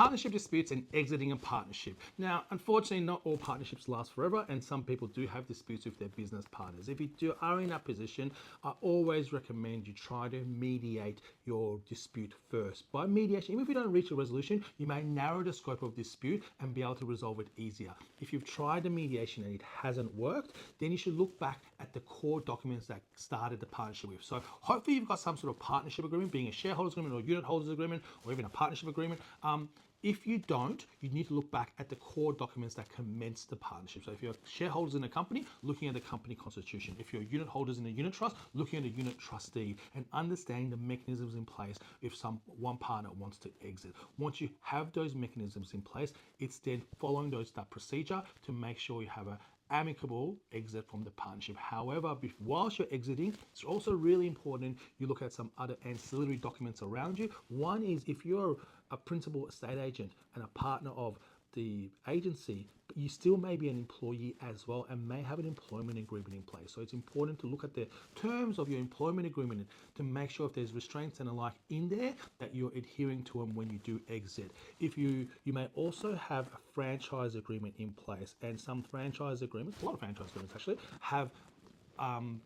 Partnership disputes and exiting a partnership. Now, unfortunately, not all partnerships last forever, and some people do have disputes with their business partners. If you are in that position, I always recommend you try to mediate your dispute first. By mediation, even if you don't reach a resolution, you may narrow the scope of dispute and be able to resolve it easier. If you've tried the mediation and it hasn't worked, then you should look back at the core documents that started the partnership with. So hopefully you've got some sort of partnership agreement, being a shareholders agreement or unit holders agreement, or even a partnership agreement. If you don't, you need to look back at the core documents that commence the partnership. So if you're shareholders in a company, looking at the company constitution. If you're unit holders in a unit trust, looking at a unit trustee and understanding the mechanisms in place if one partner wants to exit. Once you have those mechanisms in place, it's then following that procedure to make sure you have a amicable exit from the partnership. However, whilst you're exiting, it's also really important you look at some other ancillary documents around you. One is if you're a principal estate agent and a partner of the agency, but you still may be an employee as well and may have an employment agreement in place. So it's important to look at the terms of your employment agreement to make sure if there's restraints and the like in there that you're adhering to them when you do exit. If you may also have a franchise agreement in place, and some franchise agreements, a lot of franchise agreements actually, have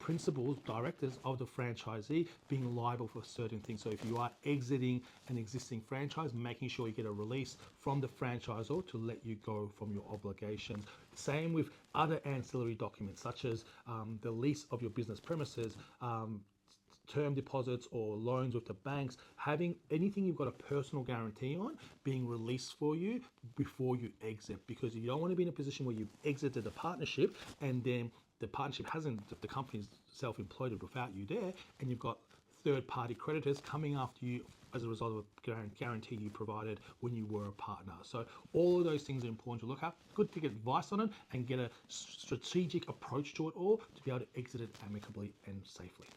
principals, directors of the franchisee being liable for certain things. So if you are exiting an existing franchise, making sure you get a release from the franchisor to let you go from your obligations. Same with other ancillary documents such as the lease of your business premises, term deposits or loans with the banks, having anything you've got a personal guarantee on being released for you before you exit, because you don't want to be in a position where you've exited the partnership and then the partnership the company's self-imploded without you there, and you've got third-party creditors coming after you as a result of a guarantee you provided when you were a partner. So all of those things are important to look at. Good to get advice on it and get a strategic approach to it all to be able to exit it amicably and safely.